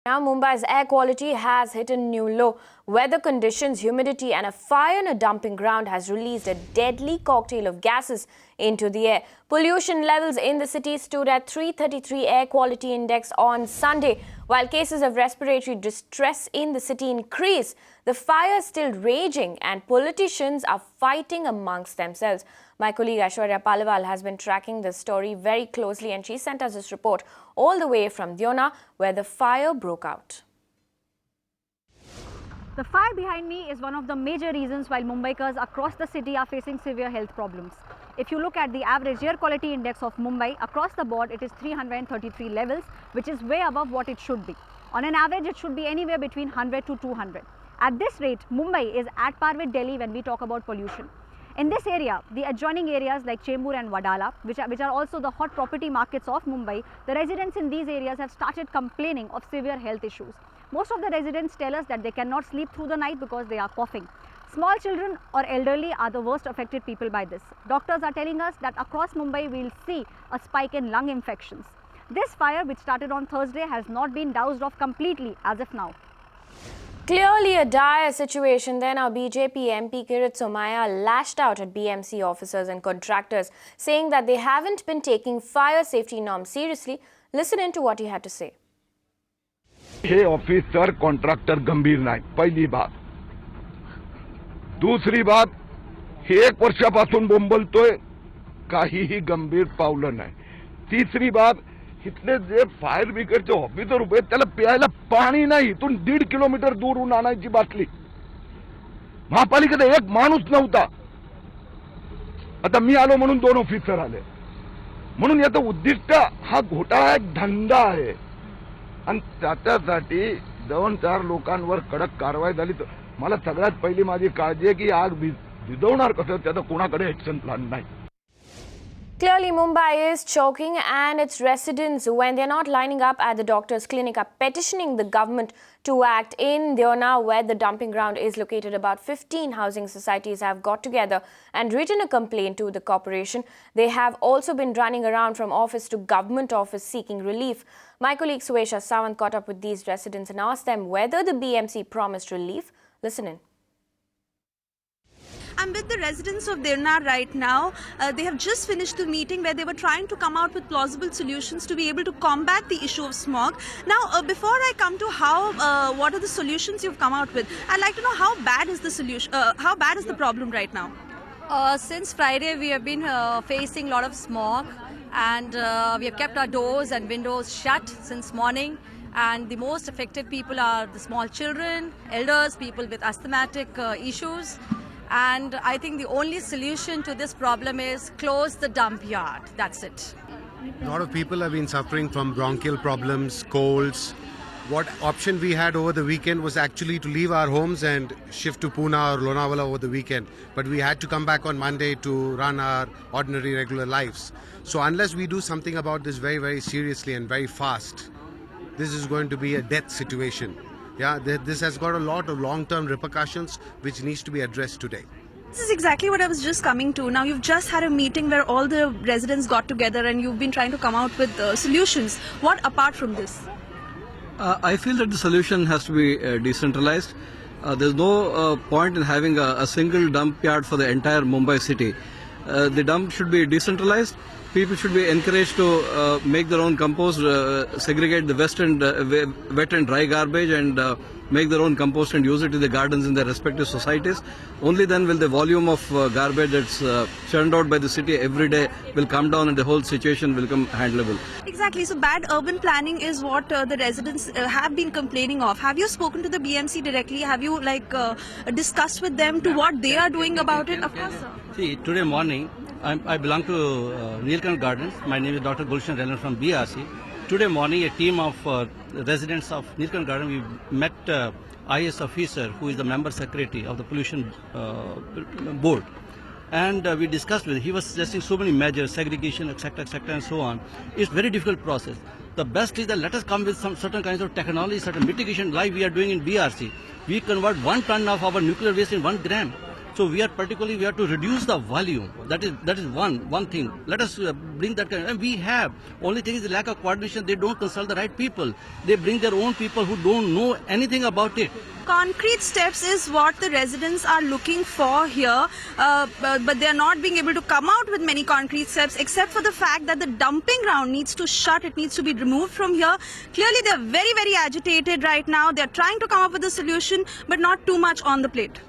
Now, Mumbai's air quality has hit a new low. Weather conditions, humidity and a fire in a dumping ground has released a deadly cocktail of gases into the air. Pollution levels in the city stood at 333 air quality index on Sunday. While cases of respiratory distress in the city increase, the fire is still raging and politicians are fighting amongst themselves. My colleague Aishwarya Paliwal has been tracking this story very closely and she sent us this report all the way from Deonar, where the fire broke out. The fire behind me is one of the major reasons why Mumbaikars across the city are facing severe health problems. If you look at the average air quality index of Mumbai, across the board it is 333 levels, which is way above what it should be. On an average, it should be anywhere between 100 to 200. At this rate, Mumbai is at par with Delhi when we talk about pollution. In this area, the adjoining areas like Chembur and Wadala, which are also the hot property markets of Mumbai, the residents in these areas have started complaining of severe health issues. Most of the residents tell us that they cannot sleep through the night because they are coughing. Small children or elderly are the worst affected people by this. Doctors are telling us that across Mumbai we will see a spike in lung infections. This fire, which started on Thursday, has not been doused off completely as of now. Clearly a dire situation. Then our BJP MP Kirit Somaiya lashed out at BMC officers and contractors, saying that they haven't been taking fire safety norms seriously. Listen in to what he had to say. हे officer contractor गंभीर नाही, पहिली बात. दुसरी बात, हे 1 वर्षापासून बोंबलतोय, काहीही गंभीर पावलं नाही. तिसरी बात, इथले जे फायर ब्रिगेडचे ऑफिसर उभे त्याला प्यायला पाणी नाही, इथून 1.5 किलोमीटर दूरहून आणायची बाटली. महापालिकेत एक माणूस नव्हता. आता मी आलो म्हणून 2 ऑफिसर आले. म्हणून याचं उद्दिष्ट हा घोटाळा एक धंदा आहे आणि त्याच्यासाठी 2-4 लोकांवर कडक कारवाई झाली तर मला सगळ्यात पहिली माझी काळजी आहे की आग विझवणार कसं, त्याचा कोणाकडे ऍक्शन प्लॅन नाही. Clearly, Mumbai is choking and its residents, when they're not lining up at the doctor's clinic, are petitioning the government to act. In Deonar, where the dumping ground is located, about 15 housing societies have got together and written a complaint to the corporation. They have also been running around from office to government office seeking relief. My colleague Suesha Sawant caught up with these residents and asked them whether the BMC promised relief. Listen in. I'm with the residents of Deonar right now. They have just finished the meeting where they were trying to come out with plausible solutions to be able to combat the issue of smog. Now, before I come to what are the solutions you've come out with, I'd like to know how bad is the solution? How bad is the problem right now? Since Friday, we have been facing a lot of smog, and we have kept our doors and windows shut since morning. And the most affected people are the small children, elders, people with asthmatic issues. And I think the only solution to this problem is close the dump yard. That's it. A lot of people have been suffering from bronchial problems, colds. What option we had over the weekend was actually to leave our homes and shift to Pune or Lonavala over the weekend. But we had to come back on Monday to run our ordinary regular lives. So unless we do something about this very, very seriously and very fast, this is going to be a death situation. Yeah, this has got a lot of long-term repercussions which needs to be addressed today. This is exactly what I was just coming to. Now, you've just had a meeting where all the residents got together and you've been trying to come out with solutions. What apart from this? I feel that the solution has to be decentralized. There's no point in having a single dump yard for the entire Mumbai city. The dump should be decentralized. People should be encouraged to make their own compost, segregate the wet and dry garbage, and make their own compost and use it in the gardens in their respective societies. Only then will the volume of garbage that's churned out by the city every day will come down and the whole situation will become handleable. Exactly. So bad urban planning is what the residents have been complaining of. Have you spoken to the BMC directly? Have you discussed with them to what they are doing about it? Of course, sir. See, today morning, I belong to Neelkanth Gardens. My name is Dr. Gulshan Relan from BRC. Today morning, a team of residents of Neelkanth Garden, we met IS officer who is the member secretary of the pollution board. And we discussed with him. He was suggesting so many measures, segregation, etc., and so on. It's very difficult process. The best is that let us come with some certain kinds of technology, certain mitigation like we are doing in BRC. We convert 1 ton of our nuclear waste in 1 gram. So we have to reduce the volume. That is one thing. Let us bring that kind. And we have. Only thing is the lack of coordination. They don't consult the right people. They bring their own people who don't know anything about it. Concrete steps is what the residents are looking for here, but they are not being able to come out with many concrete steps, except for the fact that the dumping ground needs to shut. It needs to be removed from here. Clearly, they are very, very agitated right now. They are trying to come up with a solution, but not too much on the plate.